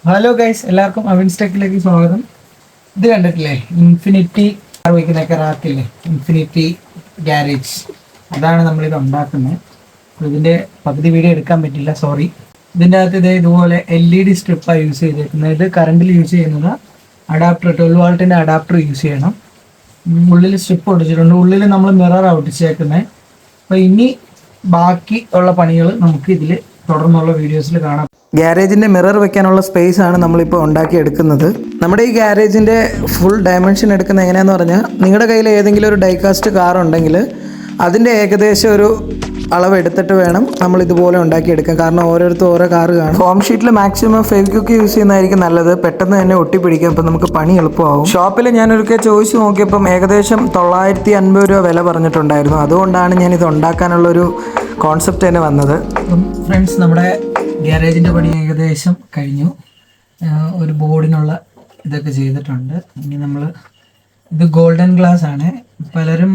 Hello guys, എല്ലാവർക്കും അവിൻസ് ടെക്കിലേക്ക് സ്വാഗതം. ഇത് കണ്ടിട്ടില്ലേ, ഇൻഫിനിറ്റി വയ്ക്കുന്നൊക്കെ റാക്കില്ലേ, ഇൻഫിനിറ്റി ഗ്യാരേജ്, അതാണ് നമ്മളിത് ഉണ്ടാക്കുന്നത്. ഇതിൻ്റെ പകുതി വീഡിയോ എടുക്കാൻ പറ്റില്ല, സോറി. ഇതിൻ്റെ അകത്ത് ഇതുപോലെ LED സ്ട്രിപ്പാണ് യൂസ് ചെയ്തേക്കുന്നത്. ഇത് കറണ്ടിൽ യൂസ് ചെയ്യുന്നത് അഡാപ്റ്റർ 12 വോൾട്ടിൻ്റെ അഡാപ്റ്റർ യൂസ് ചെയ്യണം. ഉള്ളിൽ സ്ട്രിപ്പ് ഒട്ടിച്ചിട്ടുണ്ട്, ഉള്ളിൽ നമ്മൾ മിററാണ് ഒട്ടിച്ചേക്കുന്നത്. അപ്പോൾ ഇനി ബാക്കി ഉള്ള പണികൾ നമുക്ക് ഇതിൽ തുടർന്നുള്ള വീഡിയോസിൽ കാണാം. ഗ്യാരേജിൻ്റെ മിറർ വെക്കാനുള്ള സ്പേസ് ആണ് നമ്മളിപ്പോൾ ഉണ്ടാക്കിയെടുക്കുന്നത്. നമ്മുടെ ഈ ഗ്യാരേജിൻ്റെ ഫുൾ ഡയമെൻഷൻ എടുക്കുന്നത് എങ്ങനെയാണെന്ന് പറഞ്ഞാൽ, നിങ്ങളുടെ കയ്യിൽ ഏതെങ്കിലും ഒരു ഡൈകാസ്റ്റ് കാർ ഉണ്ടെങ്കിൽ അതിൻ്റെ ഏകദേശം ഒരു അളവ് എടുത്തിട്ട് വേണം നമ്മൾ ഇതുപോലെ ഉണ്ടാക്കിയെടുക്കാൻ. കാരണം ഓരോരുത്തരും ഓരോ കാറ് കാണും. ഫോം ഷീറ്റിൽ മാക്സിമം ഫെവിക്വിക്ക് യൂസ് ചെയ്യുന്നതായിരിക്കും നല്ലത്, പെട്ടെന്ന് തന്നെ ഒട്ടിപ്പിടിക്കും. അപ്പം നമുക്ക് പണി എളുപ്പമാകും. ഷോപ്പിൽ ഞാനൊരിക്കൽ ചോദിച്ച് നോക്കിയപ്പം ഏകദേശം 950 രൂപ വില പറഞ്ഞിട്ടുണ്ടായിരുന്നു. അതുകൊണ്ടാണ് ഞാനിത് ഉണ്ടാക്കാനുള്ളൊരു കോൺസെപ്റ്റ് തന്നെ വന്നത്. അപ്പം ഫ്രണ്ട്സ്, നമ്മുടെ ഗ്യാരേജിൻ്റെ പണി ഏകദേശം കഴിഞ്ഞു. ഒരു ബോർഡിനുള്ള ഇതൊക്കെ ചെയ്തിട്ടുണ്ട്. ഇനി നമ്മൾ ഇത് ഗോൾഡൻ ഗ്ലാസ് ആണ്. പലരും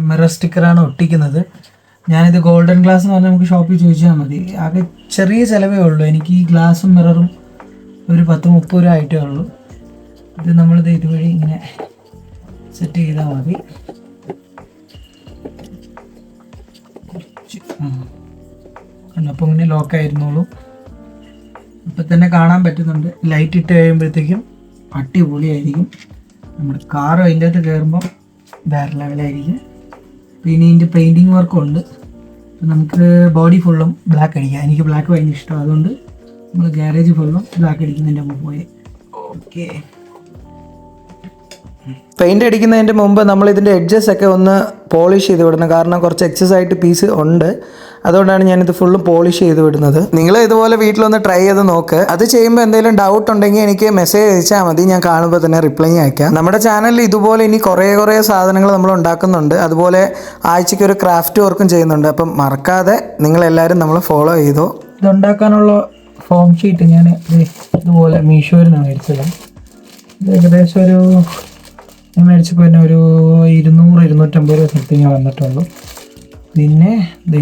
മിറർ സ്റ്റിക്കറാണ് ഒട്ടിക്കുന്നത്. ഞാനിത് ഗോൾഡൻ ഗ്ലാസ് എന്ന് പറഞ്ഞാൽ നമുക്ക് ഷോപ്പിൽ ചോദിച്ചാൽ മതി. ആകെ ചെറിയ ചിലവേ ഉള്ളൂ. എനിക്ക് ഈ ഗ്ലാസും മിററും ഒരു 10-30 രൂപ ആയിട്ടേ ഉള്ളൂ. ഇത് നമ്മളിത് ഇതുവഴി ഇങ്ങനെ സെറ്റ് ചെയ്താൽ മതി. അപ്പോൾ ഇങ്ങനെ ലോക്കായിരുന്നോളൂ. ഇപ്പം തന്നെ കാണാൻ പറ്റുന്നുണ്ട്. ലൈറ്റ് ഇട്ട് കഴിയുമ്പോഴത്തേക്കും അടിപൊളിയായിരിക്കും. നമ്മുടെ കാറ് അതിൻ്റെ അകത്ത് കയറുമ്പം വേറെ ലെവലായിരിക്കും. പിന്നെ ഇതിൻ്റെ പെയിൻറ്റിങ് വർക്കും ഉണ്ട്. നമുക്ക് ബോഡി ഫുള്ളും ബ്ലാക്ക് അടിക്കാം. എനിക്ക് ബ്ലാക്ക് ഭയങ്കര ഇഷ്ടം, അതുകൊണ്ട് നമ്മൾ ഗ്യാരേജ് ഫുള്ളും ബ്ലാക്ക് അടിക്കുന്നതിൻ്റെ മുമ്പ് പോയി. ഓക്കെ, പെയിൻ്റ് അടിക്കുന്നതിൻ്റെ മുമ്പ് നമ്മൾ ഇതിൻ്റെ എഡ്ജസ് ഒക്കെ ഒന്ന് പോളിഷ് ചെയ്ത് വിടണം. കാരണം കുറച്ച് എക്സസ് ആയിട്ട് പീസ് ഉണ്ട്, അതുകൊണ്ടാണ് ഞാനിത് ഫുള്ളും പോളിഷ് ചെയ്ത് വിടുന്നത്. നിങ്ങൾ ഇതുപോലെ വീട്ടിലൊന്ന് ട്രൈ ചെയ്ത് നോക്ക്. അത് ചെയ്യുമ്പോൾ എന്തെങ്കിലും ഡൗട്ട് ഉണ്ടെങ്കിൽ എനിക്ക് മെസ്സേജ് അയച്ചാൽ മതി, ഞാൻ കാണുമ്പോൾ തന്നെ റിപ്ലൈ അയക്കാം. നമ്മുടെ ചാനലിൽ ഇതുപോലെ ഇനി കുറേ സാധനങ്ങൾ നമ്മൾ ഉണ്ടാക്കുന്നുണ്ട്. അതുപോലെ ആഴ്ചയ്ക്ക് ഒരു ക്രാഫ്റ്റ് വർക്കും ചെയ്യുന്നുണ്ട്. അപ്പം മറക്കാതെ നിങ്ങളെല്ലാവരും നമ്മൾ ഫോളോ ചെയ്തോ. ഇതുണ്ടാക്കാനുള്ള ഫോം ഷീറ്റ് ഞാൻ ഇതുപോലെ മീഷോയിൽ നിന്ന് മേടിച്ചത്. ഏകദേശം ഒരു ഞാൻ മേടിച്ചപ്പോൾ തന്നെ ഒരു 200-250 രൂപ സംതിങ് വന്നിട്ടുള്ളൂ. പിന്നെ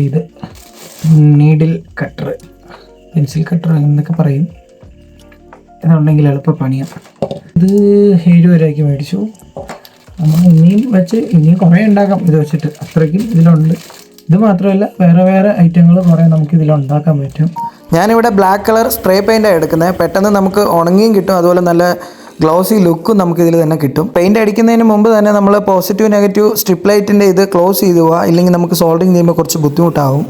ഇത് നീഡിൽ കട്ടർ, പെൻസിൽ കട്ടർ എന്നൊക്കെ പറയും. ഇതുണ്ടെങ്കിൽ എളുപ്പം പണിയാണ്. ഇത് 7 രൂപയ്ക്ക് മേടിച്ചു. നമ്മൾ ഇനിയും കുറേ ഉണ്ടാക്കാം ഇത് വെച്ചിട്ട്, അത്രയ്ക്കും ഇതിലുണ്ട്. ഇത് മാത്രമല്ല, വേറെ ഐറ്റങ്ങൾ കുറേ നമുക്ക് ഇതിലുണ്ടാക്കാൻ പറ്റും. ഞാനിവിടെ ബ്ലാക്ക് കളർ സ്പ്രേ പെയിൻ്റാണ് എടുക്കുന്നത്. പെട്ടെന്ന് നമുക്ക് ഉണങ്ങിയും കിട്ടും, അതുപോലെ നല്ല ഗ്ലോസി ലുക്കും നമുക്ക് ഇതിൽ തന്നെ കിട്ടും. പെയിൻ്റ് അടിക്കുന്നതിന് മുമ്പ് തന്നെ നമ്മൾ പോസിറ്റീവ് നെഗറ്റീവ് സ്ട്രിപ്പ് ലൈറ്റിൻ്റെ ഇത് ക്ലോസ് ചെയ്ത് പോവുക, ഇല്ലെങ്കിൽ നമുക്ക് സോൾഡറിങ് ചെയ്യുമ്പോൾ കുറച്ച് ബുദ്ധിമുട്ടാവും.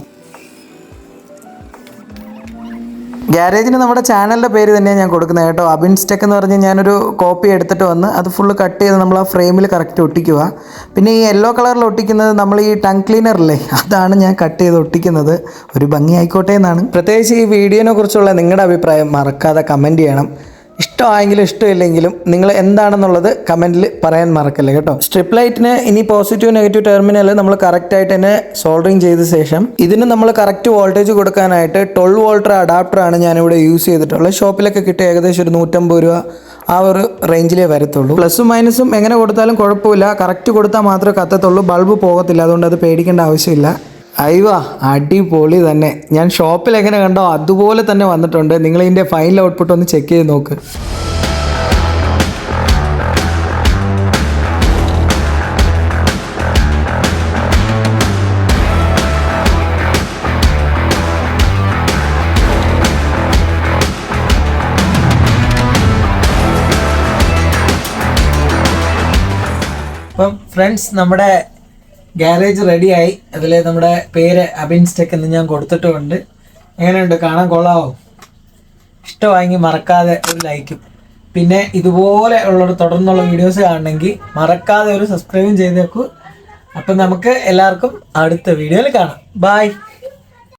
ഗ്യാരേജിന് നമ്മുടെ ചാനലിൻ്റെ പേര് തന്നെയാണ് ഞാൻ കൊടുക്കുന്നത് കേട്ടോ, അബിൻസ് ടെക് എന്ന് പറഞ്ഞ് ഞാനൊരു കോപ്പി എടുത്തിട്ട് വന്ന് അത് ഫുള്ള് കട്ട് ചെയ്ത് നമ്മൾ ആ ഫ്രെയിമിൽ കറക്റ്റ് ഒട്ടിക്കുക. പിന്നെ ഈ യെല്ലോ കളറിൽ ഒട്ടിക്കുന്നത് നമ്മൾ ഈ ടങ് ക്ലീനറില്ലേ, അതാണ് ഞാൻ കട്ട് ചെയ്ത് ഒട്ടിക്കുന്നത്. ഒരു ഭംഗി ആയിക്കോട്ടെ എന്നാണ്. പ്രത്യേകിച്ച് ഈ വീഡിയോനെ കുറിച്ചുള്ള നിങ്ങളുടെ അഭിപ്രായം മറക്കാതെ കമൻറ്റ് ചെയ്യണം. ഇഷ്ടമായെങ്കിലും ഇഷ്ടമില്ലെങ്കിലും നിങ്ങൾ എന്താണെന്നുള്ളത് കമൻറ്റിൽ പറയാൻ മറക്കല്ലേ കേട്ടോ. സ്ട്രിപ്പ് ലൈറ്റിന് ഇനി പോസിറ്റീവ് നെഗറ്റീവ് ടെർമിനൽ നമ്മൾ കറക്റ്റായിട്ട് തന്നെ സോൾഡറിങ് ചെയ്ത ശേഷം ഇതിന് നമ്മൾ കറക്റ്റ് വോൾട്ടേജ് കൊടുക്കാനായിട്ട് 12 വോൾട്ട് അഡാപ്റ്ററാണ് ഞാനിവിടെ യൂസ് ചെയ്തിട്ടുള്ളത്. ഷോപ്പിലൊക്കെ കിട്ടിയ ഏകദേശം ഒരു 150 രൂപ ആ ഒരു റേഞ്ചിലേ വരത്തുള്ളൂ. പ്ലസും മൈനസും എങ്ങനെ കൊടുത്താലും കുഴപ്പമില്ല, കറക്റ്റ് കൊടുത്താൽ മാത്രമേ കത്തത്തുള്ളൂ, ബൾബ് പോകത്തില്ല. അതുകൊണ്ട് അത് പേടിക്കേണ്ട ആവശ്യമില്ല. അയ്യോ, അടിപൊളി തന്നെ. ഞാൻ ഷോപ്പിൽ എങ്ങനെ കണ്ടോ അതുപോലെ തന്നെ വന്നിട്ടുണ്ട്. നിങ്ങൾ ഇതിൻ്റെ ഫൈനൽ ഔട്ട്പുട്ട് ഒന്ന് ചെക്ക് ചെയ്ത് നോക്ക്. അപ്പം ഫ്രണ്ട്സ്, നമ്മുടെ ഗ്യാരേജ് റെഡിയായി. അതിൽ നമ്മുടെ പേര് അബിൻസ് ടെക് എന്ന് ഞാൻ കൊടുത്തിട്ടുമുണ്ട്. എങ്ങനെയുണ്ട്, കാണാൻ കൊള്ളാവോ? ഇഷ്ടമായെങ്കിൽ മറക്കാതെ ഒരു ലൈക്കും, പിന്നെ ഇതുപോലെ ഉള്ളൊരു തുടർന്നുള്ള വീഡിയോസ് കാണണമെങ്കിൽ മറക്കാതെ ഒരു സബ്സ്ക്രൈബും ചെയ്തേക്കൂ. അപ്പം നമുക്ക് എല്ലാവർക്കും അടുത്ത വീഡിയോയിൽ കാണാം. ബൈ.